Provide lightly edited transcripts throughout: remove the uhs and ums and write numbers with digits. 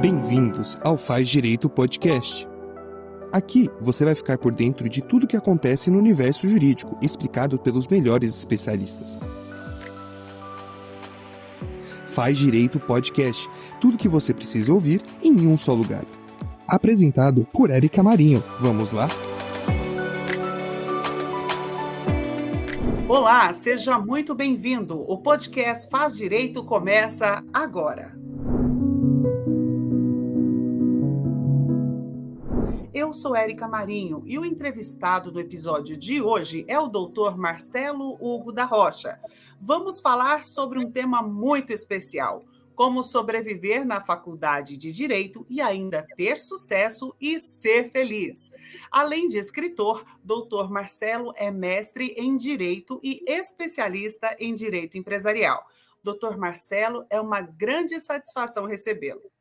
Bem-vindos ao Faz Direito Podcast. Aqui você vai ficar por dentro de tudo que acontece no universo jurídico, explicado pelos melhores especialistas. Faz Direito Podcast, tudo que você precisa ouvir em um só lugar. Apresentado por Érica Marinho. Vamos lá? Olá, seja muito bem-vindo. O podcast Faz Direito começa agora. Eu sou Érica Marinho e o entrevistado do episódio de hoje é o Dr. Marcelo Hugo da Rocha. Vamos falar sobre um tema muito especial: como sobreviver na faculdade de Direito e ainda ter sucesso e ser feliz. Além de escritor, Dr. Marcelo é mestre em Direito e especialista em Direito Empresarial. Dr. Marcelo, é uma grande satisfação recebê-lo.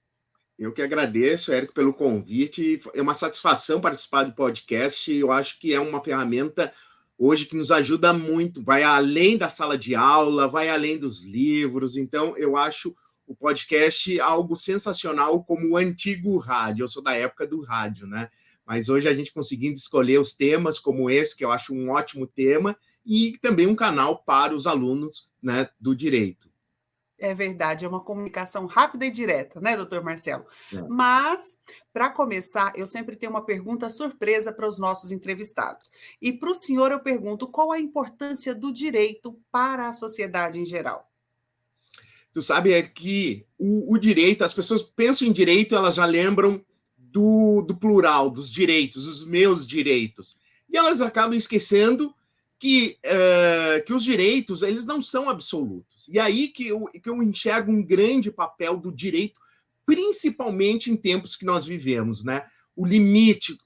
Eu que agradeço, Érico, pelo convite. É uma satisfação participar do podcast. Eu acho que é uma ferramenta hoje que nos ajuda muito. Vai além da sala de aula, vai além dos livros. Então, eu acho o podcast algo sensacional, como o antigo rádio. Eu sou da época do rádio, né? Mas hoje a gente conseguindo escolher os temas como esse, que eu acho um ótimo tema, e também um canal para os alunos, né, do direito. É verdade, é uma comunicação rápida e direta, né, doutor Marcelo? É. Mas, para começar, eu sempre tenho uma pergunta surpresa para os nossos entrevistados. E para o senhor eu pergunto, qual a importância do direito para a sociedade em geral? Tu sabe é que o direito, as pessoas pensam em direito, elas já lembram do plural, dos direitos, os meus direitos. E elas acabam esquecendo que os direitos, eles não são absolutos. E aí que eu enxergo um grande papel do direito, principalmente em tempos que nós vivemos, né? O limite,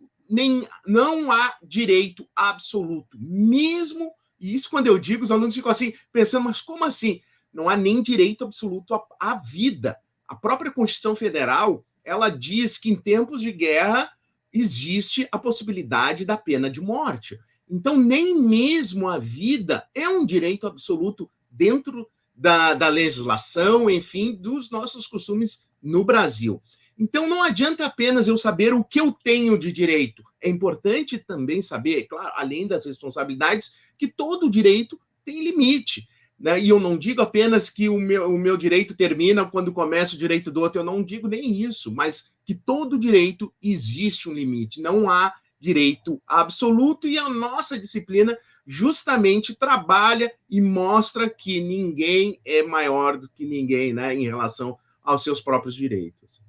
não há direito absoluto. Mesmo, e isso quando eu digo, os alunos ficam assim, pensando, mas como assim? Não há nem direito absoluto à vida. A própria Constituição Federal, ela diz que em tempos de guerra existe a possibilidade da pena de morte. Então, nem mesmo a vida é um direito absoluto dentro da legislação, enfim, dos nossos costumes no Brasil. Então, não adianta apenas eu saber o que eu tenho de direito. É importante também saber, claro, além das responsabilidades, que todo direito tem limite. Né? E eu não digo apenas que o meu direito termina quando começa o direito do outro, eu não digo nem isso, mas que todo direito existe um limite, não há direito absoluto, e a nossa disciplina justamente trabalha e mostra que ninguém é maior do que ninguém, né, em relação aos seus próprios direitos.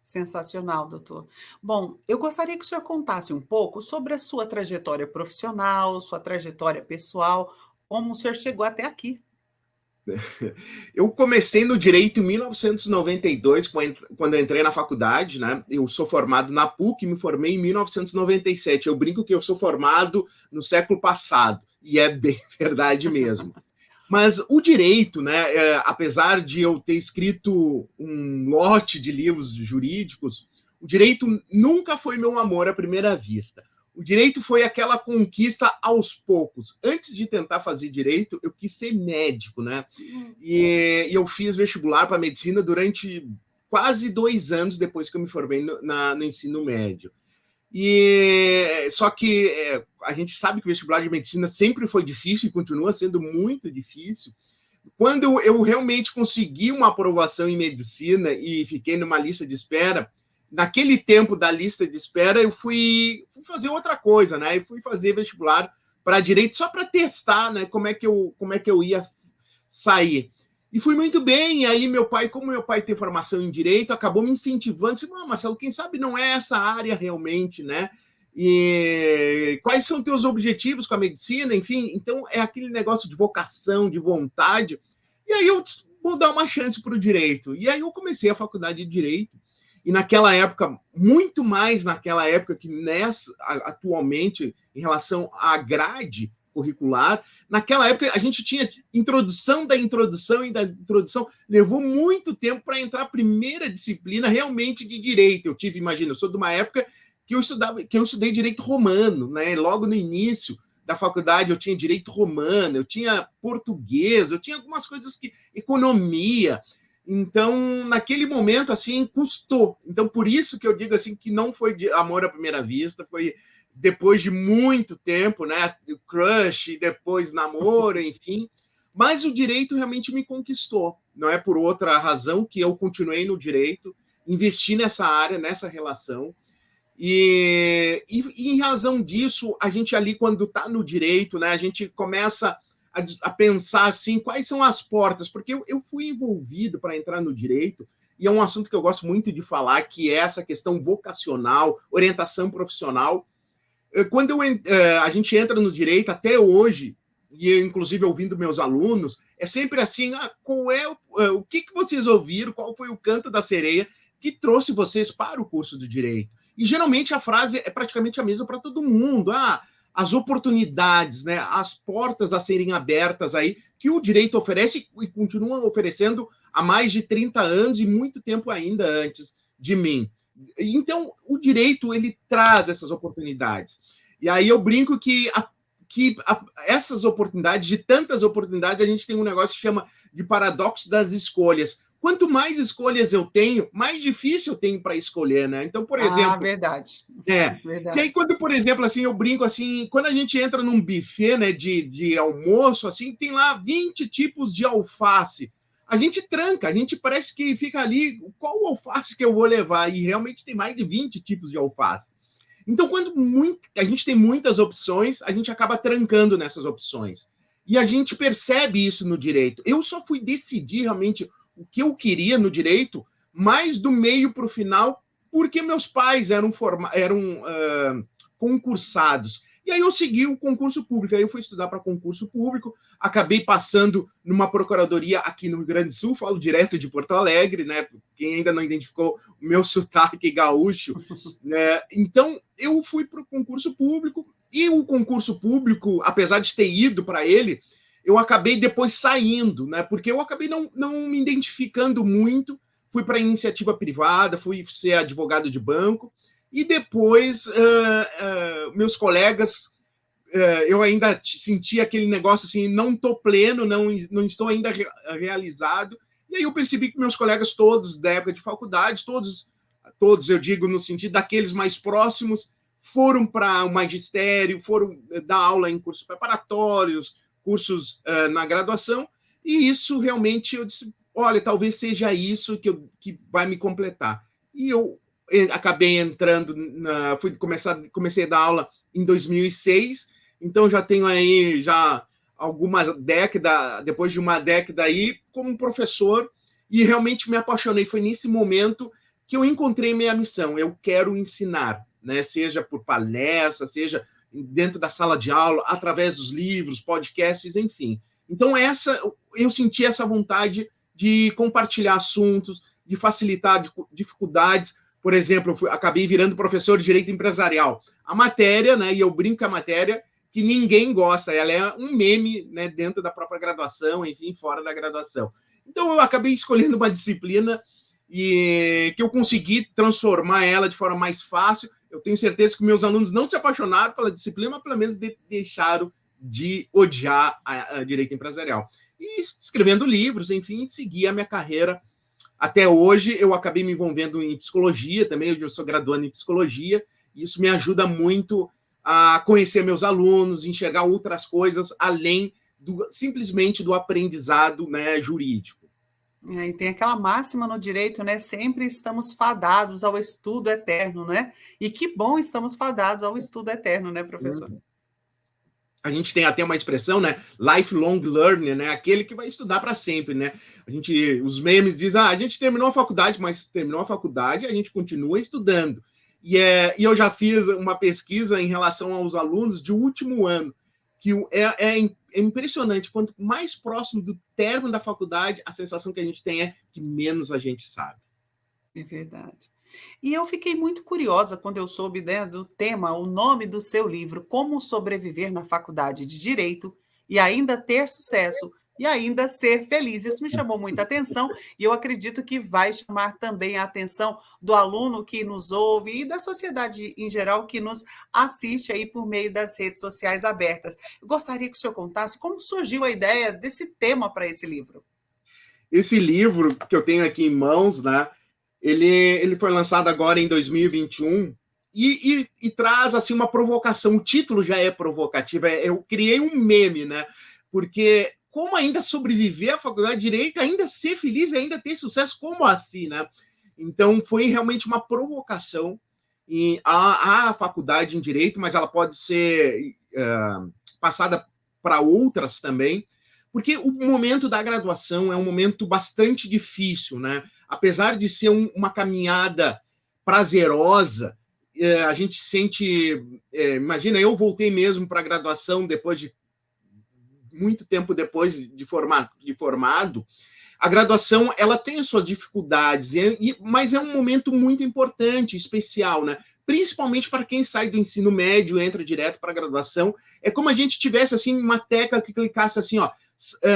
Sensacional, doutor. Bom, eu gostaria que o senhor contasse um pouco sobre a sua trajetória profissional, sua trajetória pessoal, como o senhor chegou até aqui. Eu comecei no direito em 1992, quando eu entrei na faculdade, né? Eu sou formado na PUC, me formei em 1997. Eu brinco que eu sou formado no século passado, e é bem verdade mesmo. Mas o direito, né, apesar de eu ter escrito um lote de livros jurídicos, o direito nunca foi meu amor à primeira vista. O direito foi aquela conquista aos poucos. Antes de tentar fazer direito, eu quis ser médico, né? E eu fiz vestibular para medicina durante quase 2 anos depois que eu me formei no ensino médio. Só que a gente sabe que o vestibular de medicina sempre foi difícil e continua sendo muito difícil. Quando eu realmente consegui uma aprovação em medicina e fiquei numa lista de espera, naquele tempo da lista de espera, eu fui fazer outra coisa, né? Eu fui fazer vestibular para direito só para testar, né? Como é que eu ia sair. E fui muito bem. E aí como meu pai tem formação em direito, acabou me incentivando. Disse, Marcelo, quem sabe não é essa área realmente, né? E quais são teus objetivos com a medicina? Enfim, então é aquele negócio de vocação, de vontade. E aí eu disse, vou dar uma chance para o direito. E aí eu comecei a faculdade de direito. E naquela época, muito mais naquela época que atualmente, em relação à grade curricular, naquela época a gente tinha introdução da introdução e da introdução, levou muito tempo para entrar a primeira disciplina realmente de direito. Eu sou de uma época que eu estudei direito romano, né? Logo no início da faculdade eu tinha direito romano, eu tinha português, eu tinha algumas coisas economia. Então, naquele momento, assim, custou. Então, por isso que eu digo assim que não foi de amor à primeira vista, foi depois de muito tempo, né? Crush, depois namoro, enfim. Mas o direito realmente me conquistou. Não é por outra razão que eu continuei no direito, investi nessa área, nessa relação. E em razão disso, a gente ali, quando está no direito, né, a gente começa a pensar assim, quais são as portas, porque eu fui envolvido para entrar no direito, e é um assunto que eu gosto muito de falar, que é essa questão vocacional, orientação profissional. Quando a gente entra no direito, até hoje, e eu, inclusive ouvindo meus alunos, é sempre assim, qual é o que vocês ouviram, qual foi o canto da sereia que trouxe vocês para o curso do direito? E geralmente a frase é praticamente a mesma para todo mundo. As oportunidades, né, as portas a serem abertas aí, que o direito oferece e continua oferecendo há mais de 30 anos e muito tempo ainda antes de mim. Então, o direito, ele traz essas oportunidades. E aí eu brinco que essas oportunidades, de tantas oportunidades, a gente tem um negócio que chama de paradoxo das escolhas. Quanto mais escolhas eu tenho, mais difícil eu tenho para escolher, né? Então, por exemplo... verdade. Verdade. Que aí, quando, por exemplo, assim, eu brinco assim, quando a gente entra num buffet, né, de almoço, assim, tem lá 20 tipos de alface. A gente tranca, a gente parece que fica ali, qual alface que eu vou levar? E realmente tem mais de 20 tipos de alface. Então, quando a gente tem muitas opções, a gente acaba trancando nessas opções. E a gente percebe isso no direito. Eu só fui decidir realmente o que eu queria no direito, mais do meio para o final, porque meus pais eram concursados. E aí eu segui o concurso público, aí eu fui estudar para concurso público, acabei passando numa procuradoria aqui no Rio Grande do Sul, falo direto de Porto Alegre, né? Quem ainda não identificou o meu sotaque gaúcho, né? Então eu fui para o concurso público, e o concurso público, apesar de ter ido para ele, eu acabei depois saindo, né? Porque eu acabei não me identificando muito, fui para a iniciativa privada, fui ser advogado de banco, e depois meus colegas, eu ainda senti aquele negócio assim, não estou pleno, não estou ainda realizado, e aí eu percebi que meus colegas todos da época de faculdade, todos eu digo no sentido daqueles mais próximos, foram para o magistério, foram dar aula em cursos preparatórios, cursos na graduação, e isso realmente eu disse, olha, talvez seja isso que vai me completar. E eu acabei entrando, comecei a dar aula em 2006, então já tenho aí já algumas décadas, depois de uma década aí, como professor, e realmente me apaixonei. Foi nesse momento que eu encontrei minha missão. Eu quero ensinar, né? Seja por palestra, seja dentro da sala de aula, através dos livros, podcasts, enfim. Então, eu senti essa vontade de compartilhar assuntos, de facilitar dificuldades. Por exemplo, acabei virando professor de direito empresarial. A matéria, né, e eu brinco com a matéria, que ninguém gosta, ela é um meme, né, dentro da própria graduação, enfim, fora da graduação. Então, eu acabei escolhendo uma disciplina e que eu consegui transformar ela de forma mais fácil. Eu tenho certeza que meus alunos não se apaixonaram pela disciplina, mas pelo menos deixaram de odiar a direito empresarial. E escrevendo livros, enfim, segui a minha carreira. Até hoje, eu acabei me envolvendo em psicologia também, eu sou graduando em psicologia, e isso me ajuda muito a conhecer meus alunos, enxergar outras coisas, além simplesmente do aprendizado, né, jurídico. E tem aquela máxima no direito, né? Sempre estamos fadados ao estudo eterno, né? E que bom estamos fadados ao estudo eterno, né, professor? A gente tem até uma expressão, né? Lifelong learner, né? Aquele que vai estudar para sempre, né? Os memes dizem, a gente terminou a faculdade, mas terminou a faculdade, a gente continua estudando. E eu já fiz uma pesquisa em relação aos alunos de último ano, que é impressionante. Quanto mais próximo do término da faculdade, a sensação que a gente tem é que menos a gente sabe. É verdade. E eu fiquei muito curiosa quando eu soube, né, do tema, o nome do seu livro, Como Sobreviver na Faculdade de Direito e Ainda Ter Sucesso e Ainda Ser Feliz. Isso me chamou muita atenção e eu acredito que vai chamar também a atenção do aluno que nos ouve e da sociedade em geral que nos assiste aí por meio das redes sociais abertas. Eu gostaria que o senhor contasse como surgiu a ideia desse tema para esse livro. esse livro que eu tenho aqui em mãos, né? Ele foi lançado agora em 2021 e traz assim uma provocação. O título já é provocativo. Eu criei um meme, né? Porque como ainda sobreviver à faculdade de Direito, ainda ser feliz e ainda ter sucesso, como assim, né? Então foi realmente uma provocação à faculdade em Direito, mas ela pode ser passada para outras também, porque o momento da graduação é um momento bastante difícil, né? Apesar de ser uma caminhada prazerosa, a gente sente... imagina, eu voltei mesmo para a graduação depois de muito tempo depois de formado. A graduação ela tem as suas dificuldades, mas é um momento muito importante, especial, né? Principalmente para quem sai do ensino médio e entra direto para a graduação. É como a gente tivesse assim uma tecla que clicasse assim, ó,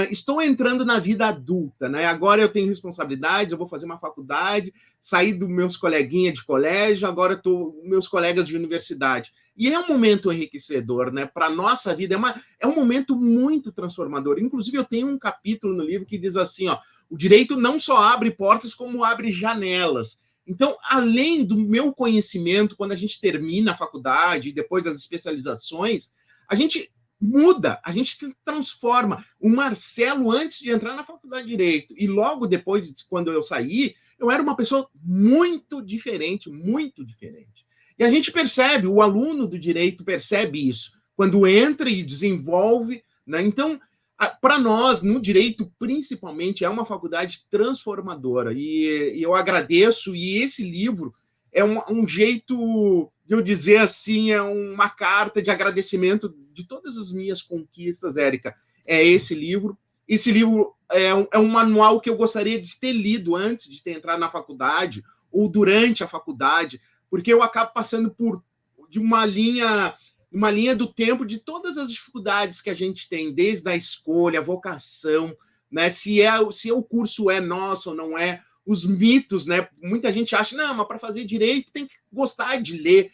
estou entrando na vida adulta, né? Agora eu tenho responsabilidades, eu vou fazer uma faculdade, sair dos meus coleguinhas de colégio, agora estou meus colegas de universidade. E é um momento enriquecedor, né? Para a nossa vida, é um momento muito transformador. Inclusive, eu tenho um capítulo no livro que diz assim, ó, o direito não só abre portas, como abre janelas. Então, além do meu conhecimento, quando a gente termina a faculdade e depois das especializações, a gente muda, a gente se transforma. O Marcelo, antes de entrar na faculdade de Direito, e logo depois, quando eu saí, eu era uma pessoa muito diferente, muito diferente. E a gente percebe, o aluno do Direito percebe isso, quando entra e desenvolve, né? Então, para nós, no Direito, principalmente, é uma faculdade transformadora. E eu agradeço, e esse livro é um jeito de eu dizer assim, é uma carta de agradecimento de todas as minhas conquistas, Érica. É esse livro. Esse livro é um manual que eu gostaria de ter lido antes de ter entrado na faculdade, ou durante a faculdade, porque eu acabo passando de uma linha do tempo de todas as dificuldades que a gente tem, desde a escolha, a vocação, né? Se o curso é nosso ou não é, os mitos, né? Muita gente acha, não, mas para fazer direito tem que gostar de ler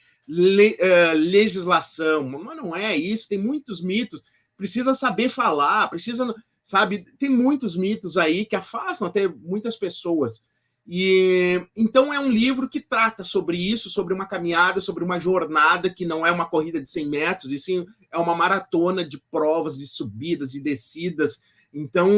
legislação, mas não é isso, tem muitos mitos, precisa saber falar, precisa, sabe, tem muitos mitos aí que afastam até muitas pessoas. E então é um livro que trata sobre isso, sobre uma caminhada, sobre uma jornada que não é uma corrida de 100 metros, e sim é uma maratona de provas, de subidas, de descidas. Então,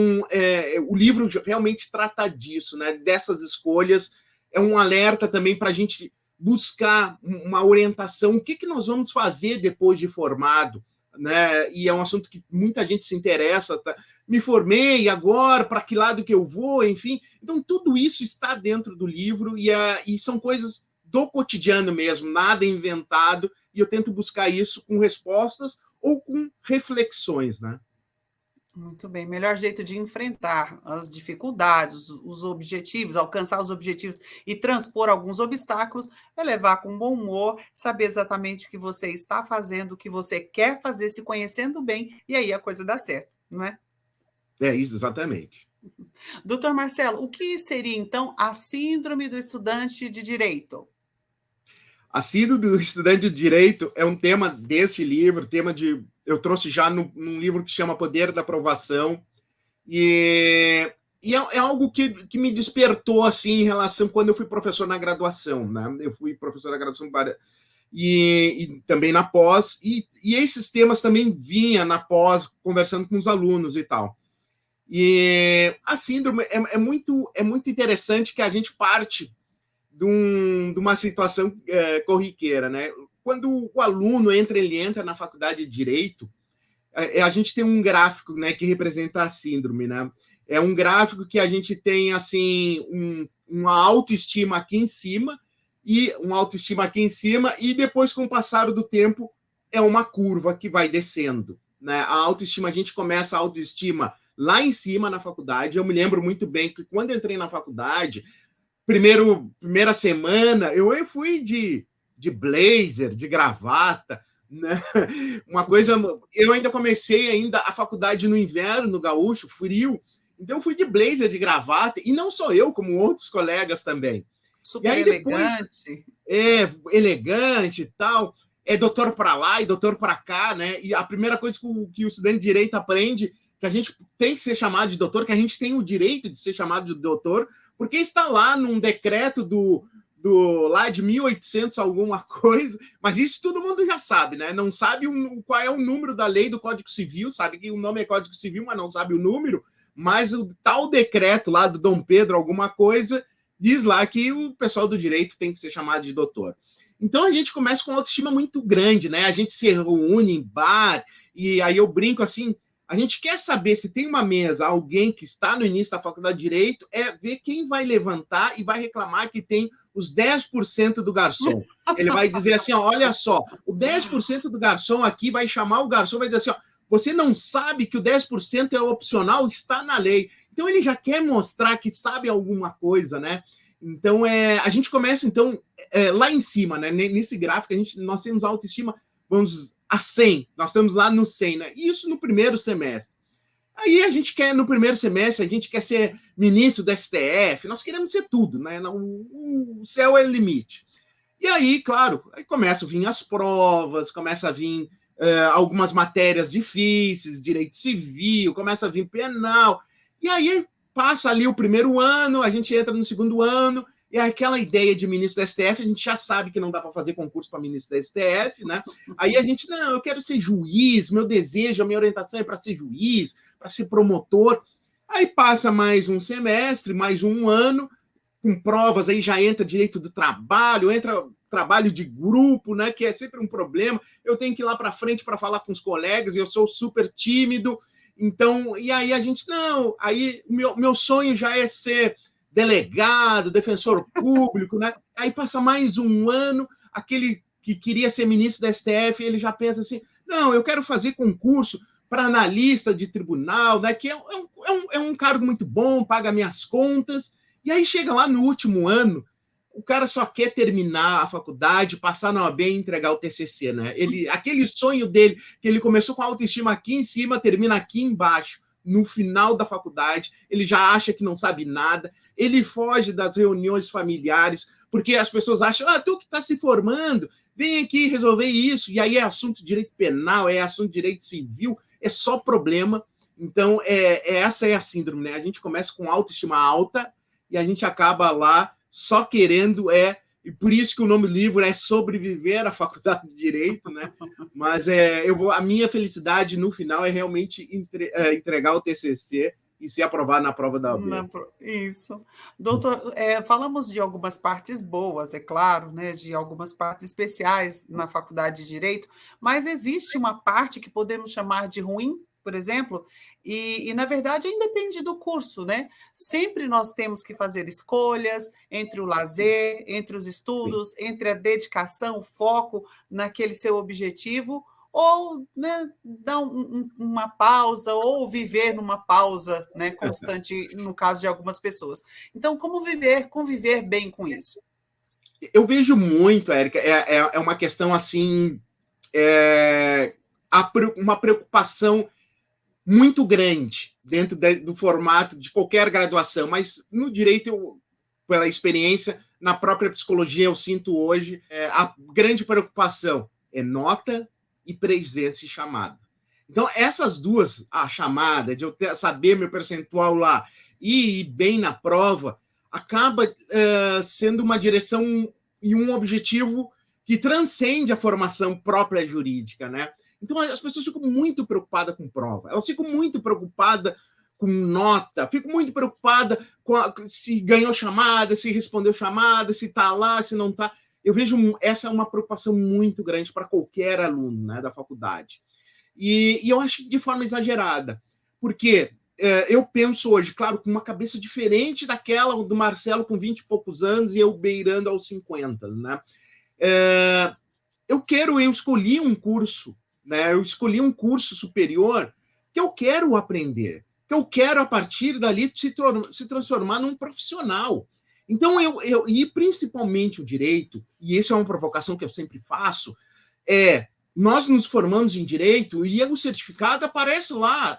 o livro realmente trata disso, né? Dessas escolhas. É um alerta também para a gente buscar uma orientação, o que nós vamos fazer depois de formado, né? E é um assunto que muita gente se interessa, tá? Me formei, agora, para que lado que eu vou, enfim. Então, tudo isso está dentro do livro e são coisas do cotidiano mesmo, nada inventado, e eu tento buscar isso com respostas ou com reflexões, né? Muito bem. Melhor jeito de enfrentar as dificuldades, os objetivos, alcançar os objetivos e transpor alguns obstáculos é levar com bom humor, saber exatamente o que você está fazendo, o que você quer fazer, se conhecendo bem, e aí a coisa dá certo, não é? É isso, exatamente. Doutor Marcelo, o que seria, então, a síndrome do estudante de direito? A síndrome do estudante de direito é um tema deste livro, eu trouxe já num livro que chama Poder da Aprovação, e é algo que me despertou assim em relação quando eu fui professor na graduação, né? Eu fui professor na graduação e também na pós, e esses temas também vinha na pós, conversando com os alunos e tal. E a síndrome é muito interessante que a gente parte de uma situação corriqueira, né? Quando o aluno ele entra na faculdade de Direito, a gente tem um gráfico, né, que representa a síndrome, né? É um gráfico que a gente tem assim uma autoestima aqui em cima e depois, com o passar do tempo, é uma curva que vai descendo, né? A autoestima, a gente começa a autoestima lá em cima na faculdade. Eu me lembro muito bem que quando eu entrei na faculdade, primeira semana, eu fui de blazer, de gravata, né? Uma coisa, eu ainda comecei a faculdade no inverno, no gaúcho, frio, então eu fui de blazer, de gravata, e não só eu, como outros colegas também. Super e aí depois, elegante e tal, doutor para lá e doutor para cá, né? E a primeira coisa que o estudante de direito aprende que a gente tem que ser chamado de doutor, que a gente tem o direito de ser chamado de doutor, porque está lá num decreto lá de 1800 alguma coisa, mas isso todo mundo já sabe, né? Não sabe qual é o número da lei do Código Civil, sabe que o nome é Código Civil, mas não sabe o número, mas o tal decreto lá do Dom Pedro alguma coisa diz lá que o pessoal do direito tem que ser chamado de doutor. Então a gente começa com uma autoestima muito grande, né? A gente se reúne em bar, e aí eu brinco assim, a gente quer saber se tem uma mesa, alguém que está no início da faculdade de Direito, ver quem vai levantar e vai reclamar que tem os 10% do garçom. Ele vai dizer assim, ó, olha só, o 10% do garçom aqui vai chamar o garçom, vai dizer assim, ó, você não sabe que o 10% é opcional, está na lei. Então ele já quer mostrar que sabe alguma coisa, né? Então a gente começa então lá em cima, né? Nesse gráfico nós temos autoestima, vamos a 100, nós estamos lá no 100, né? Isso no primeiro semestre. Aí a gente quer, no primeiro semestre, a gente quer ser ministro do STF, nós queremos ser tudo, né? O céu é o limite. E aí, claro, aí começam a vir as provas, começa a vir algumas matérias difíceis, direito civil, começa a vir penal, e aí passa ali o primeiro ano, a gente entra no segundo ano, e aquela ideia de ministro da STF, a gente já sabe que não dá para fazer concurso para ministro da STF, né? Aí a gente, não, eu quero ser juiz, meu desejo, a minha orientação é para ser juiz, para ser promotor. Aí passa mais um semestre, mais um ano, com provas, aí já entra direito do trabalho, entra trabalho de grupo, né? Que é sempre um problema. Eu tenho que ir lá para frente para falar com os colegas, e eu sou super tímido. Então, e aí a gente, não, aí meu sonho já é ser delegado, defensor público, né? Aí passa mais um ano, aquele que queria ser ministro da STF, ele já pensa assim, não, eu quero fazer concurso para analista de tribunal, né? Que é um cargo muito bom, paga minhas contas, e aí chega lá no último ano, o cara só quer terminar a faculdade, passar na OAB e entregar o TCC, né? Aquele sonho dele, que ele começou com a autoestima aqui em cima, termina aqui embaixo, no final da faculdade, ele já acha que não sabe nada, ele foge das reuniões familiares, porque as pessoas acham, tu que está se formando, vem aqui resolver isso, e aí é assunto de direito penal, é assunto de direito civil, é só problema. Então, essa é a síndrome, né? A gente começa com autoestima alta e a gente acaba lá só querendo e por isso que o nome do livro é Sobreviver à Faculdade de Direito, né? Mas a minha felicidade no final é realmente entregar o TCC e ser aprovado na prova da OAB. Isso. Doutor, falamos de algumas partes boas, é claro, né? De algumas partes especiais na Faculdade de Direito, mas existe uma parte que podemos chamar de ruim, por exemplo, e na verdade ainda depende do curso, né? Sempre nós temos que fazer escolhas entre o lazer, entre os estudos, entre a dedicação, o foco naquele seu objetivo, ou, né, dar uma pausa, ou viver numa pausa, né, constante, no caso de algumas pessoas. Então, como conviver bem com isso? Eu vejo muito, Érica, é uma questão assim, uma preocupação muito grande dentro do formato de qualquer graduação, mas no direito, pela experiência, na própria psicologia, eu sinto hoje a grande preocupação é nota e presença e chamada. Então, essas duas, a chamada, de eu saber meu percentual lá e ir bem na prova, acaba sendo uma direção e um objetivo que transcende a formação própria jurídica, né? Então, as pessoas ficam muito preocupadas com prova, elas ficam muito preocupadas com nota, ficam muito preocupadas se ganhou chamada, se respondeu chamada, se está lá, se não está. Eu vejo essa é uma preocupação muito grande para qualquer aluno, né, da faculdade. E eu acho de forma exagerada, porque eu penso hoje, claro, com uma cabeça diferente daquela do Marcelo com 20 e poucos anos e eu beirando aos 50, né? Eu escolhi um curso, né? Eu escolhi um curso superior que eu quero aprender, que eu quero, a partir dali, se transformar num profissional. Então, e principalmente o direito, e isso é uma provocação que eu sempre faço, nós nos formamos em direito e o certificado aparece lá,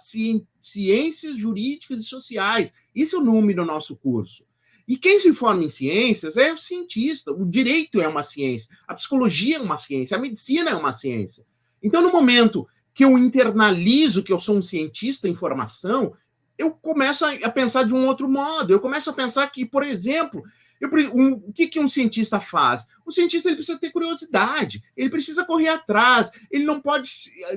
Ciências Jurídicas e Sociais. Esse é o nome do nosso curso. E quem se forma em ciências é o cientista. O direito é uma ciência, a psicologia é uma ciência, a medicina é uma ciência. Então, no momento que eu internalizo que eu sou um cientista em formação, eu começo a pensar de um outro modo. Eu começo a pensar que, por exemplo, o que um cientista faz? O cientista ele precisa ter curiosidade, ele precisa correr atrás, ele não pode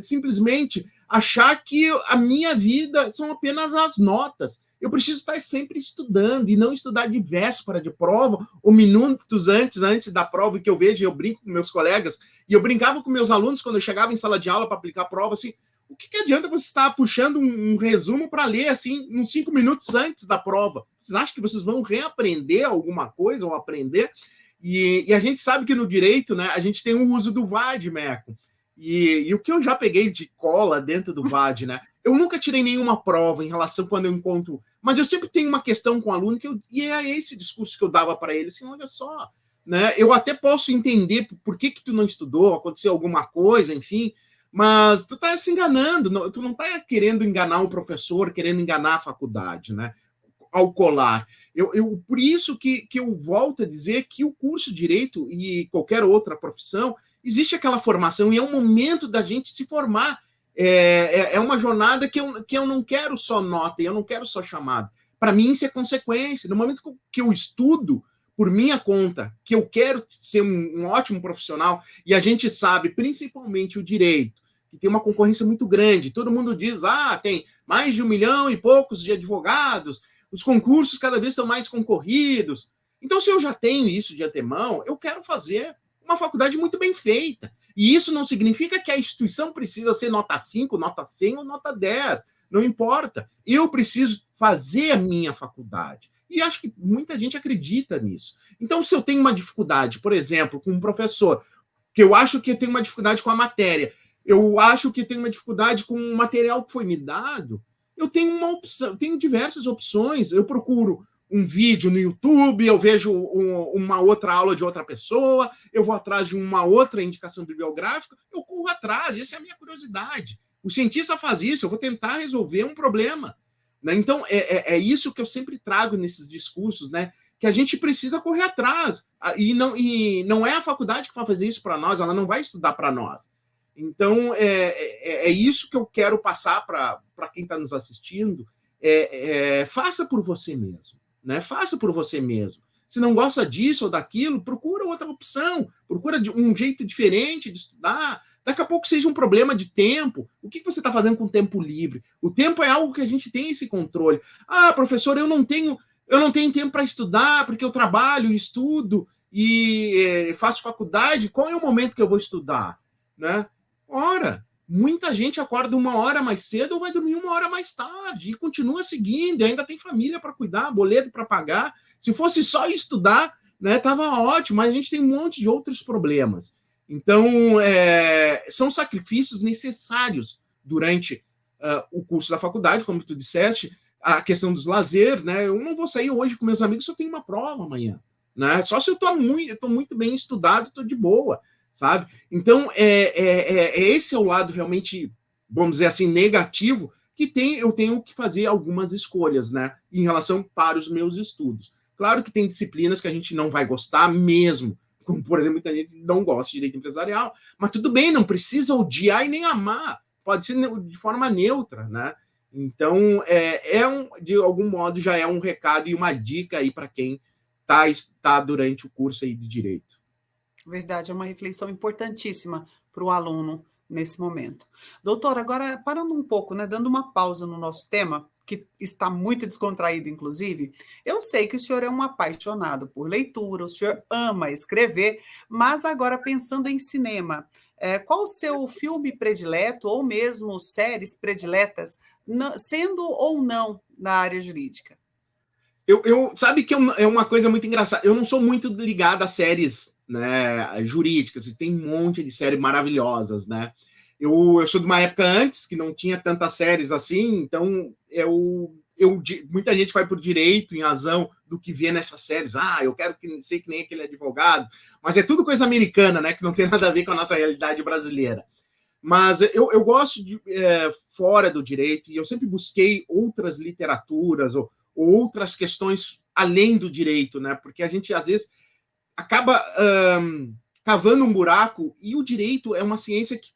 simplesmente achar que a minha vida são apenas as notas. Eu preciso estar sempre estudando e não estudar de véspera de prova ou minutos antes da prova, que eu vejo, eu brinco com meus colegas, e eu brincava com meus alunos quando eu chegava em sala de aula para aplicar a prova, assim, o que adianta você estar puxando um resumo para ler, assim, uns 5 minutos antes da prova? Vocês acham que vocês vão reaprender alguma coisa ou aprender? E a gente sabe que no direito, né, a gente tem o uso do vademecum. E o que eu já peguei de cola dentro do VAD, né? Eu nunca tirei nenhuma prova em relação quando eu encontro... Mas eu sempre tenho uma questão com o aluno e é esse discurso que eu dava para ele, assim, olha só, né? Eu até posso entender por que tu não estudou, aconteceu alguma coisa, enfim, mas tu tá se enganando, tu não tá querendo enganar o professor, querendo enganar a faculdade, né? Ao colar. Por isso que eu volto a dizer que o curso de Direito e qualquer outra profissão, existe aquela formação e é um momento da gente se formar. É uma jornada que eu não quero só nota, eu não quero só chamada. Para mim, isso é consequência. No momento que eu estudo por minha conta, que eu quero ser um ótimo profissional, e a gente sabe, principalmente o direito, que tem uma concorrência muito grande. Todo mundo diz, tem mais de 1 milhão e poucos de advogados, os concursos cada vez são mais concorridos. Então, se eu já tenho isso de antemão, eu quero fazer uma faculdade muito bem feita. E isso não significa que a instituição precisa ser nota 5, nota 100 ou nota 10. Não importa. Eu preciso fazer a minha faculdade. E acho que muita gente acredita nisso. Então, se eu tenho uma dificuldade, por exemplo, com um professor, que eu acho que tem uma dificuldade com a matéria, eu acho que tem uma dificuldade com o material que foi me dado, eu tenho uma opção, eu tenho diversas opções. Eu procuro um vídeo no YouTube, eu vejo uma outra aula de outra pessoa, eu vou atrás de uma outra indicação bibliográfica, eu corro atrás, essa é a minha curiosidade. O cientista faz isso, eu vou tentar resolver um problema. Né? Então, é isso que eu sempre trago nesses discursos, né? Que a gente precisa correr atrás. E não é a faculdade que vai fazer isso para nós, ela não vai estudar para nós. Então, é isso que eu quero passar para quem está nos assistindo. Faça por você mesmo. Né? Faça por você mesmo. Se não gosta disso ou daquilo, procura outra opção, procura um jeito diferente de estudar. Daqui a pouco seja um problema de tempo. O que você está fazendo com o tempo livre? O tempo é algo que a gente tem esse controle. Professor, eu não tenho tempo para estudar, porque eu trabalho, estudo e faço faculdade. Qual é o momento que eu vou estudar? Né? Ora, muita gente acorda 1 hora mais cedo ou vai dormir 1 hora mais tarde e continua seguindo, e ainda tem família para cuidar, boleto para pagar. Se fosse só estudar, né, tava ótimo, mas a gente tem um monte de outros problemas. Então, são sacrifícios necessários durante o curso da faculdade, como tu disseste, a questão dos lazeres, né? Eu não vou sair hoje com meus amigos se eu tenho uma prova amanhã, né? Só se eu estou muito bem estudado, estou de boa. Sabe? Então, esse é o lado realmente, vamos dizer assim, negativo, que eu tenho que fazer algumas escolhas, né, em relação para os meus estudos. Claro que tem disciplinas que a gente não vai gostar mesmo, como, por exemplo, muita gente não gosta de direito empresarial, mas tudo bem, não precisa odiar e nem amar, pode ser de forma neutra, né? Então, de algum modo, já é um recado e uma dica aí para quem está durante o curso aí de Direito. Verdade, é uma reflexão importantíssima para o aluno nesse momento. Doutor, agora parando um pouco, né, dando uma pausa no nosso tema, que está muito descontraído, inclusive, eu sei que o senhor é um apaixonado por leitura, o senhor ama escrever, mas agora pensando em cinema, qual o seu filme predileto ou mesmo séries prediletas, sendo ou não na área jurídica? Sabe que é uma coisa muito engraçada. Eu não sou muito ligado a séries, né, jurídicas, e tem um monte de séries maravilhosas, né? Eu sou de uma época antes que não tinha tantas séries assim, então muita gente vai por direito em razão do que vê nessas séries. Eu quero ser que nem aquele advogado, mas é tudo coisa americana, né? Que não tem nada a ver com a nossa realidade brasileira. Mas eu gosto de fora do direito, e eu sempre busquei outras literaturas ou outras questões além do direito, né? Porque a gente, às vezes, acaba cavando um buraco, e o direito é uma ciência que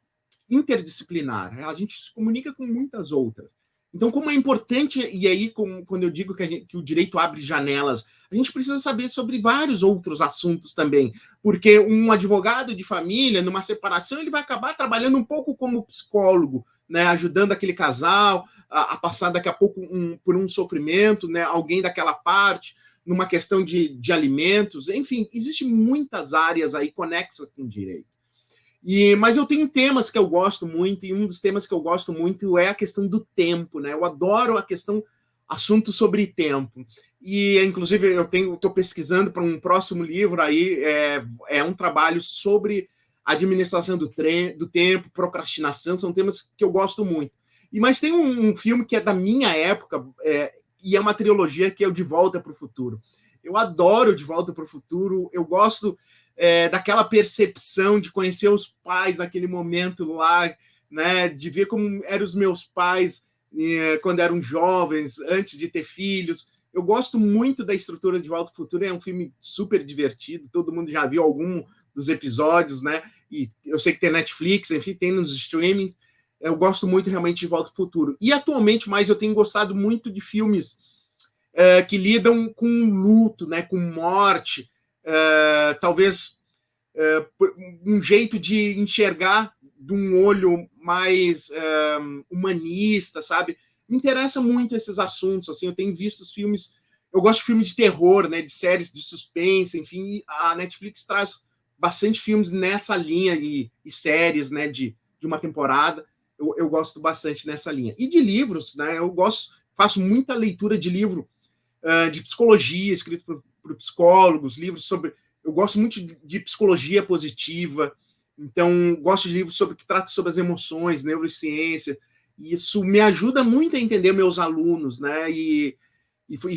interdisciplinar, a gente se comunica com muitas outras. Então, como é importante, e aí, quando eu digo que o direito abre janelas, a gente precisa saber sobre vários outros assuntos também, porque um advogado de família, numa separação, ele vai acabar trabalhando um pouco como psicólogo, né, ajudando aquele casal a passar daqui a pouco por um sofrimento, né, alguém daquela parte, numa questão de alimentos, enfim, existem muitas áreas aí conexas com o direito. Mas eu tenho temas que eu gosto muito, e um dos temas que eu gosto muito é a questão do tempo, né? Eu adoro assunto sobre tempo. E, inclusive, eu estou pesquisando para um próximo livro aí, é um trabalho sobre administração do tempo, procrastinação, são temas que eu gosto muito. Mas tem um filme que é da minha época, e é uma trilogia, que é o De Volta para o Futuro. Eu adoro De Volta para o Futuro, eu gosto daquela percepção de conhecer os pais naquele momento lá, né, de ver como eram os meus pais quando eram jovens, antes de ter filhos. Eu gosto muito da estrutura de Volta ao Futuro, é um filme super divertido, todo mundo já viu algum dos episódios, né? E eu sei que tem Netflix, enfim, tem nos streamings. Eu gosto muito realmente de Volta ao Futuro. E atualmente, mais eu tenho gostado muito de filmes que lidam com luto, né, com morte, talvez um jeito de enxergar de um olho mais humanista, sabe? Me interessa muito esses assuntos, assim, eu tenho visto os filmes, eu gosto de filmes de terror, né, de séries de suspense, enfim, a Netflix traz bastante filmes nessa linha e séries, né, de uma temporada, eu gosto bastante nessa linha. E de livros, né, faço muita leitura de livro de psicologia, escrito por psicólogos, livros sobre... Eu gosto muito de psicologia positiva, então gosto de livros que tratam sobre as emoções, neurociência, e isso me ajuda muito a entender meus alunos, né? E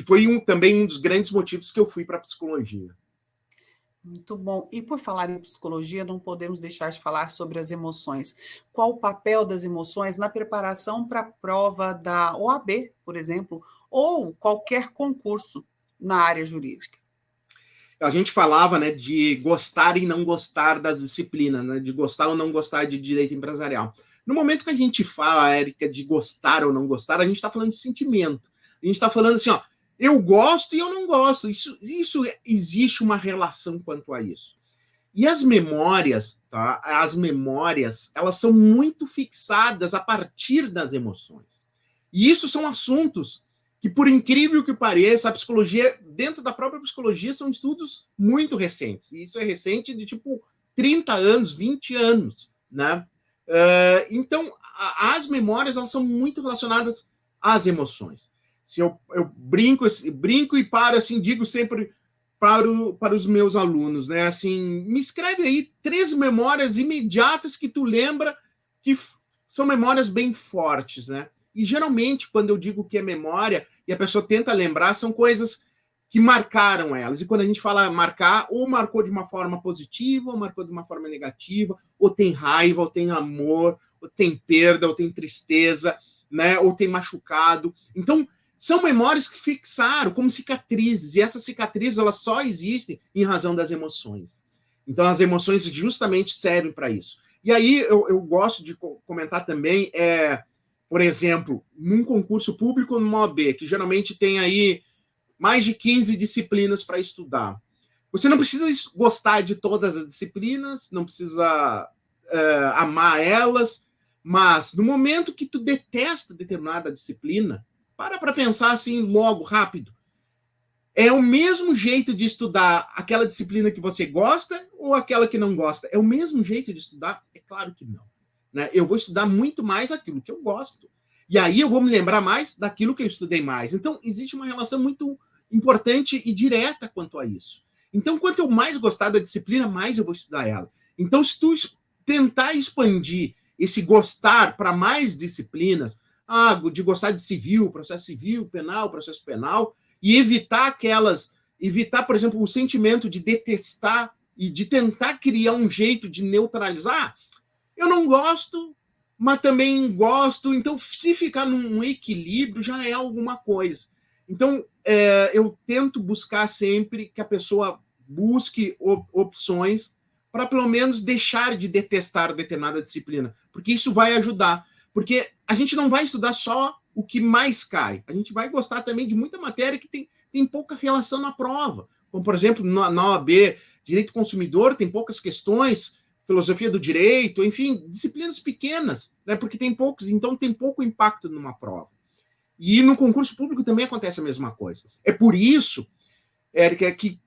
foi também um dos grandes motivos que eu fui para a psicologia. Muito bom. E por falar em psicologia, não podemos deixar de falar sobre as emoções. Qual o papel das emoções na preparação para a prova da OAB, por exemplo, ou qualquer concurso na área jurídica? A gente falava, né, de gostar e não gostar das disciplinas, né, de gostar ou não gostar de direito empresarial. No momento que a gente fala, Érica, de gostar ou não gostar, a gente está falando de sentimento. A gente está falando assim, ó, eu gosto e eu não gosto. Isso existe uma relação quanto a isso. E as memórias, tá? As memórias, elas são muito fixadas a partir das emoções. E isso são assuntos que, por incrível que pareça, a psicologia, dentro da própria psicologia, são estudos muito recentes. E isso é recente de, 30 anos, 20 anos, né? Então, as memórias, elas são muito relacionadas às emoções. Se eu brinco e assim, digo sempre para os meus alunos, né? Assim, me escreve aí 3 memórias imediatas que tu lembra que são memórias bem fortes, né? E geralmente, quando eu digo que é memória e a pessoa tenta lembrar, são coisas que marcaram elas. E quando a gente fala marcar, ou marcou de uma forma positiva, ou marcou de uma forma negativa, ou tem raiva, ou tem amor, ou tem perda, ou tem tristeza, né? Ou tem machucado. Então, são memórias que fixaram como cicatrizes, e essas cicatrizes, elas só existem em razão das emoções. Então, as emoções justamente servem para isso. E aí, eu gosto de comentar também, por exemplo, num concurso público ou numa OAB, que geralmente tem aí mais de 15 disciplinas para estudar. Você não precisa gostar de todas as disciplinas, não precisa amar elas, mas no momento que tu detesta determinada disciplina, para pensar assim logo, rápido. É o mesmo jeito de estudar aquela disciplina que você gosta ou aquela que não gosta? É o mesmo jeito de estudar? É claro que não. Né? Eu vou estudar muito mais aquilo que eu gosto. E aí eu vou me lembrar mais daquilo que eu estudei mais. Então, existe uma relação muito importante e direta quanto a isso. Então, quanto eu mais gostar da disciplina, mais eu vou estudar ela. Então, se tu tentar expandir esse gostar para mais disciplinas, de gostar de civil, processo civil, penal, processo penal, e evitar, por exemplo, o sentimento de detestar e de tentar criar um jeito de neutralizar. Eu não gosto, mas também gosto. Então, se ficar num equilíbrio, já é alguma coisa. Então, eu tento buscar sempre que a pessoa busque opções para pelo menos deixar de detestar determinada disciplina, porque isso vai ajudar. Porque a gente não vai estudar só o que mais cai, a gente vai gostar também de muita matéria que tem pouca relação na prova. Como, por exemplo, na OAB, Direito Consumidor tem poucas questões, Filosofia do Direito, enfim, disciplinas pequenas, né, porque tem poucos, então tem pouco impacto numa prova. E no concurso público também acontece a mesma coisa. É por isso, Érica, que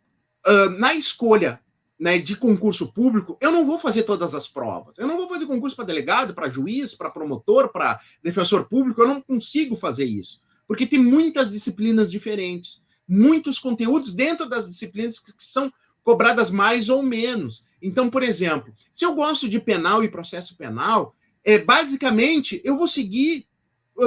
na escolha, né, de concurso público, eu não vou fazer todas as provas. Eu não vou fazer concurso para delegado, para juiz, para promotor, para defensor público. Eu não consigo fazer isso, porque tem muitas disciplinas diferentes, muitos conteúdos dentro das disciplinas que são cobradas mais ou menos. Então, por exemplo, se eu gosto de penal e processo penal, basicamente eu vou seguir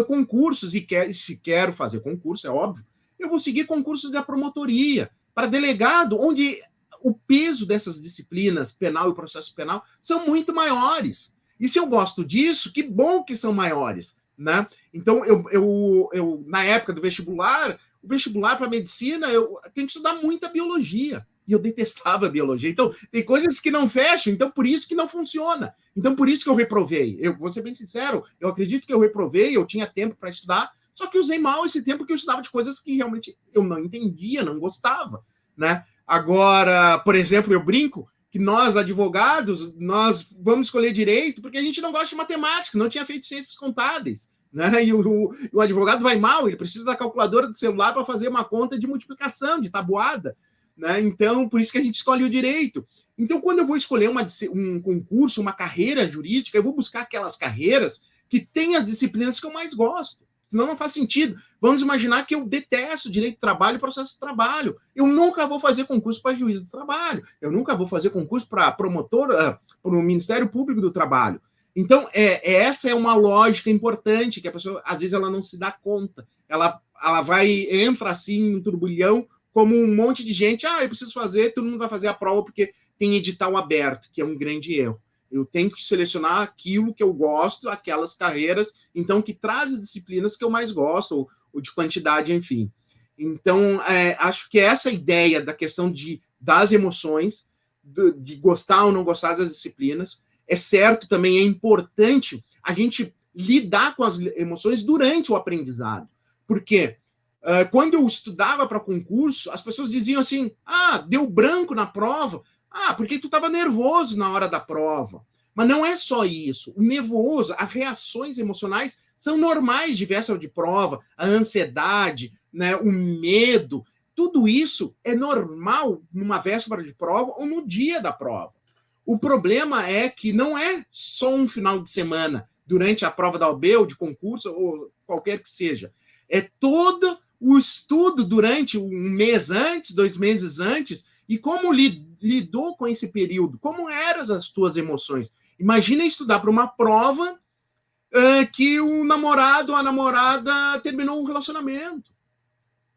concursos, e se quero fazer concurso, é óbvio, eu vou seguir concursos da promotoria, para delegado, onde o peso dessas disciplinas, penal e processo penal, são muito maiores. E se eu gosto disso, que bom que são maiores, né? Então, eu na época do vestibular, o vestibular para medicina, eu tenho que estudar muita biologia. E eu detestava a biologia. Então, tem coisas que não fecham, então por isso que não funciona. Então, por isso que eu reprovei. Eu vou ser bem sincero, eu acredito que eu reprovei, eu tinha tempo para estudar, só que usei mal esse tempo que eu estudava de coisas que realmente eu não entendia, não gostava, né? Agora, por exemplo, eu brinco que nós, advogados, nós vamos escolher direito porque a gente não gosta de matemática, não tinha feito ciências contábeis, né? E o advogado vai mal, ele precisa da calculadora do celular para fazer uma conta de multiplicação, de tabuada, né? Então, por isso que a gente escolhe o direito. Então, quando eu vou escolher um concurso, uma carreira jurídica, eu vou buscar aquelas carreiras que têm as disciplinas que eu mais gosto. Senão não faz sentido. Vamos imaginar que eu detesto direito do trabalho e processo de trabalho. Eu nunca vou fazer concurso para juiz do trabalho. Eu nunca vou fazer concurso para promotor, para o Ministério Público do Trabalho. Então, essa é uma lógica importante, que a pessoa, às vezes, ela não se dá conta. Ela entra assim, em turbilhão, como um monte de gente. Eu preciso fazer, todo mundo vai fazer a prova porque tem edital aberto, que é um grande erro. Eu tenho que selecionar aquilo que eu gosto, aquelas carreiras, então, que traz as disciplinas que eu mais gosto, ou de quantidade, enfim. Então, acho que essa ideia da questão das emoções, de gostar ou não gostar das disciplinas, é certo também, é importante a gente lidar com as emoções durante o aprendizado. Porque quando eu estudava para concurso, as pessoas diziam assim, deu branco na prova, porque tu estava nervoso na hora da prova. Mas não é só isso. O nervoso, as reações emocionais são normais de véspera de prova, a ansiedade, né, o medo, tudo isso é normal numa véspera de prova ou no dia da prova. O problema é que não é só um final de semana, durante a prova da OAB ou de concurso, ou qualquer que seja. É todo o estudo durante um mês antes, 2 meses antes, e como lidou com esse período, como eram as tuas emoções. Imagina estudar para uma prova que o namorado ou a namorada terminou um relacionamento.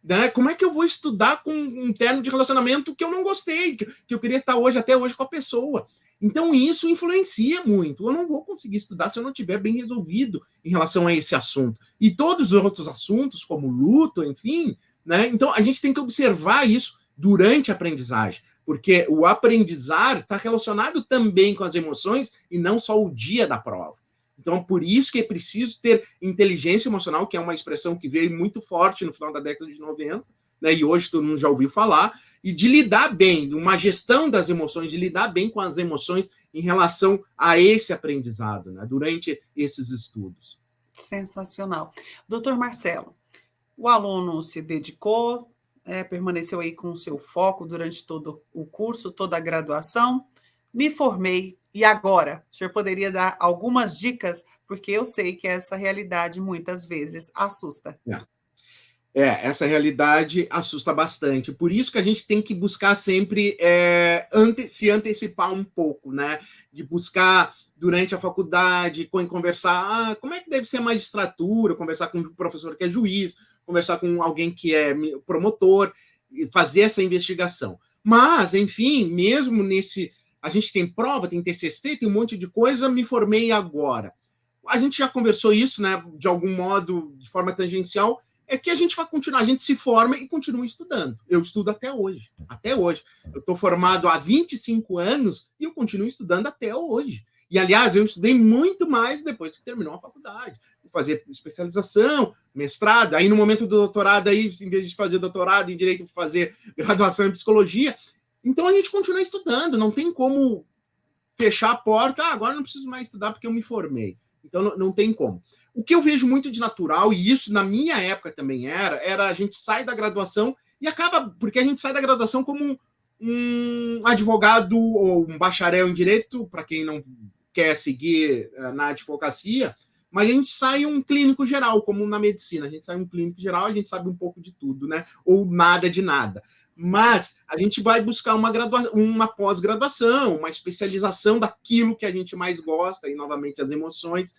Né? Como é que eu vou estudar com um termo de relacionamento que eu não gostei, que eu queria estar até hoje com a pessoa? Então, isso influencia muito. Eu não vou conseguir estudar se eu não estiver bem resolvido em relação a esse assunto. E todos os outros assuntos, como luto, enfim, né? Então, a gente tem que observar isso durante a aprendizagem, porque o aprendizar está relacionado também com as emoções e não só o dia da prova. Então, por isso que é preciso ter inteligência emocional, que é uma expressão que veio muito forte no final da década de 90, né, e hoje todo mundo já ouviu falar, e de lidar bem, uma gestão das emoções, de lidar bem com as emoções em relação a esse aprendizado, né, durante esses estudos. Sensacional. Doutor Marcelo, o aluno se dedicou, permaneceu aí com o seu foco durante todo o curso, toda a graduação, me formei, e agora? O senhor poderia dar algumas dicas, porque eu sei que essa realidade muitas vezes assusta. Essa realidade assusta bastante. Por isso que a gente tem que buscar sempre se antecipar um pouco, né? De buscar durante a faculdade, conversar, como é que deve ser a magistratura, conversar com um professor que é juiz, conversar com alguém que é promotor, fazer essa investigação. Mas, enfim, mesmo nesse... A gente tem prova, tem TCC, tem um monte de coisa, me formei agora. A gente já conversou isso, né, de algum modo, de forma tangencial, é que a gente vai continuar, a gente se forma e continua estudando. Eu estudo até hoje, até hoje. Eu estou formado há 25 anos e eu continuo estudando até hoje. E, aliás, eu estudei muito mais depois que terminou a faculdade. Fazer especialização, mestrado, aí no momento do doutorado, aí, em vez de fazer doutorado em Direito, fazer graduação em Psicologia. Então, a gente continua estudando, não tem como fechar a porta, agora não preciso mais estudar porque eu me formei. Então, não tem como. O que eu vejo muito de natural, e isso na minha época também era a gente sai da graduação e acaba, porque a gente sai da graduação como um advogado ou um bacharel em Direito, para quem não quer seguir na advocacia, mas a gente sai um clínico geral, como na medicina. A gente sai um clínico geral, a gente sabe um pouco de tudo, né? Ou nada de nada. Mas a gente vai buscar uma pós-graduação, uma especialização daquilo que a gente mais gosta, e novamente as emoções.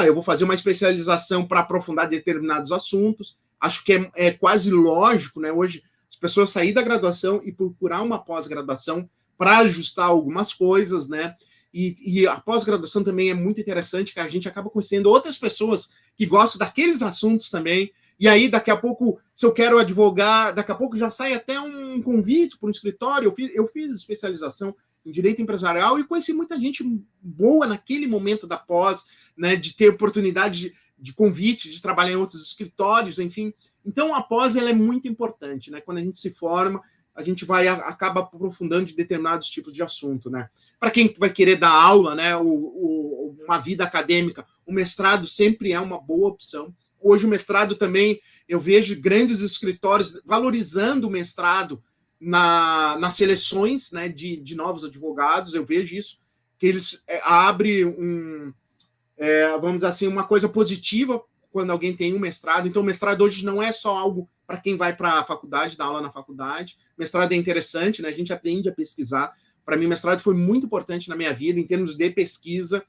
Eu vou fazer uma especialização para aprofundar determinados assuntos. Acho que é quase lógico, né? Hoje, as pessoas saírem da graduação e procurar uma pós-graduação para ajustar algumas coisas, né? E a pós-graduação também é muito interessante, que a gente acaba conhecendo outras pessoas que gostam daqueles assuntos também. E aí, daqui a pouco, se eu quero advogar, daqui a pouco já sai até um convite para um escritório. Eu fiz especialização em Direito Empresarial e conheci muita gente boa naquele momento da pós, né, de ter oportunidade de convite, de trabalhar em outros escritórios, enfim. Então, a pós ela é muito importante, né? Quando a gente se forma, a gente acaba aprofundando de determinados tipos de assunto, né? Para quem vai querer dar aula, né, uma vida acadêmica, o mestrado sempre é uma boa opção. Hoje o mestrado também, eu vejo grandes escritórios valorizando o mestrado nas seleções, né, de novos advogados. Eu vejo isso, que eles abrem vamos dizer assim, uma coisa positiva quando alguém tem um mestrado. Então, o mestrado hoje não é só algo para quem vai para a faculdade, dar aula na faculdade. O mestrado é interessante, né? A gente aprende a pesquisar. Para mim, o mestrado foi muito importante na minha vida, em termos de pesquisa.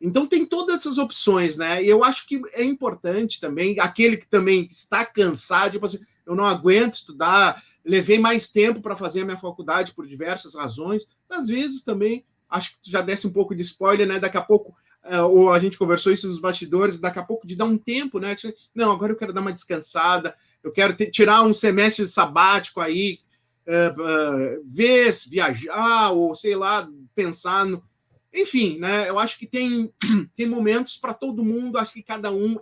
Então, tem todas essas opções, né? E eu acho que é importante também, aquele que também está cansado, tipo assim, eu não aguento estudar, levei mais tempo para fazer a minha faculdade por diversas razões. Às vezes também, acho que já desse um pouco de spoiler, né? Daqui a pouco, ou a gente conversou isso nos bastidores, daqui a pouco de dar um tempo, né? Não, agora eu quero dar uma descansada, eu quero tirar um semestre sabático aí, ver, viajar, ou sei lá, pensar no. Enfim, né? Eu acho que tem momentos para todo mundo, acho que cada um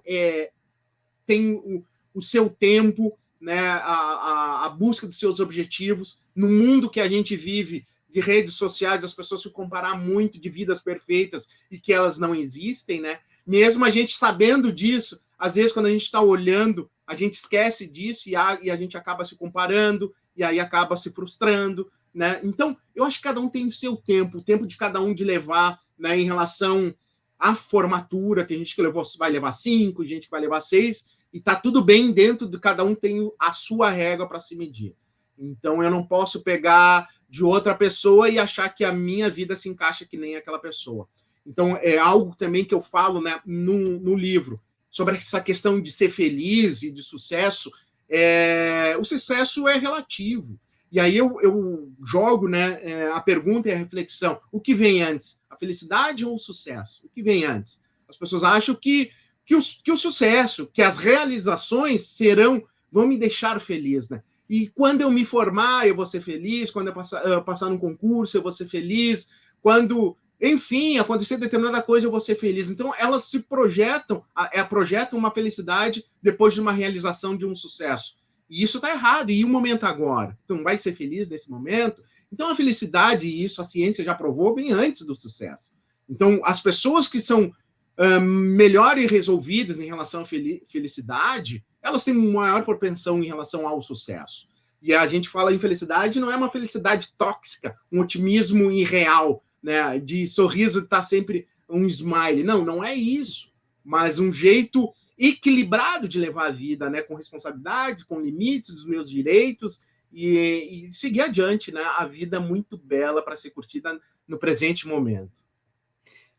tem o seu tempo, né? A busca dos seus objetivos. No mundo que a gente vive, de redes sociais, as pessoas se comparar muito de vidas perfeitas e que elas não existem, né? Mesmo a gente sabendo disso, às vezes quando a gente está olhando, a gente esquece disso e a gente acaba se comparando e aí acaba se frustrando, né? Então, eu acho que cada um tem o seu tempo, o tempo de cada um de levar, né, em relação à formatura. Tem gente que vai levar 5, gente que vai levar 6, e tá tudo bem, dentro de cada um tem a sua régua para se medir. Então, eu não posso pegar de outra pessoa e achar que a minha vida se encaixa que nem aquela pessoa. Então, é algo também que eu falo, né, no livro, sobre essa questão de ser feliz e de sucesso. O sucesso é relativo. E aí eu jogo, né, a pergunta e a reflexão. O que vem antes? A felicidade ou o sucesso? O que vem antes? As pessoas acham que o sucesso, que as realizações vão me deixar feliz, né? E quando eu me formar, eu vou ser feliz. Quando eu passar num concurso, eu vou ser feliz. Quando, enfim, acontecer determinada coisa, eu vou ser feliz. Então, elas se projetam uma felicidade depois de uma realização de um sucesso. E isso está errado. E o momento agora? Então, vai ser feliz nesse momento? Então, a felicidade, e isso a ciência já provou, bem antes do sucesso. Então, as pessoas que são melhores resolvidas em relação à felicidade, elas têm maior propensão em relação ao sucesso. E a gente fala em felicidade, não é uma felicidade tóxica, um otimismo irreal, né, de sorriso estar sempre um smile. Não é isso. Mas um jeito equilibrado de levar a vida, né, com responsabilidade, com limites dos meus direitos e seguir adiante, né, a vida muito bela para ser curtida no presente momento.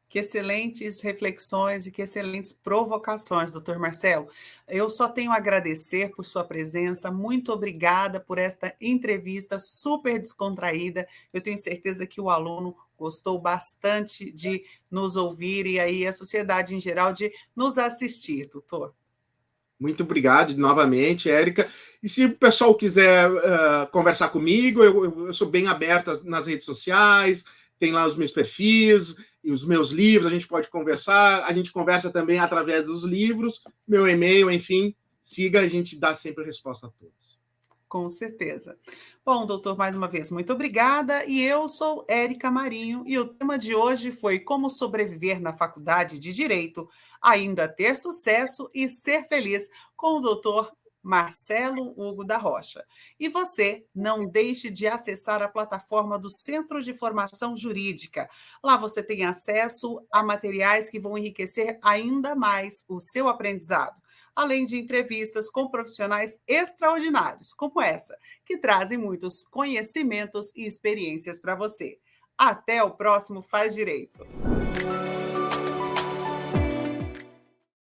Que excelentes reflexões e que excelentes provocações, doutor Marcelo. Eu só tenho a agradecer por sua presença. Muito obrigada por esta entrevista super descontraída. Eu tenho certeza que o aluno gostou bastante de nos ouvir e aí a sociedade em geral de nos assistir, doutor. Muito obrigado novamente, Érica. E se o pessoal quiser conversar comigo, eu sou bem aberto nas redes sociais, tem lá os meus perfis e os meus livros, a gente pode conversar, a gente conversa também através dos livros, meu e-mail, enfim, siga, a gente dá sempre resposta a todos. Com certeza. Bom, doutor, mais uma vez, muito obrigada. E eu sou Érica Marinho e o tema de hoje foi como sobreviver na faculdade de Direito, ainda ter sucesso e ser feliz com o doutor Marcelo Hugo da Rocha. E você não deixe de acessar a plataforma do Centro de Formação Jurídica. Lá você tem acesso a materiais que vão enriquecer ainda mais o seu aprendizado, além de entrevistas com profissionais extraordinários, como essa, que trazem muitos conhecimentos e experiências para você. Até o próximo Faz Direito.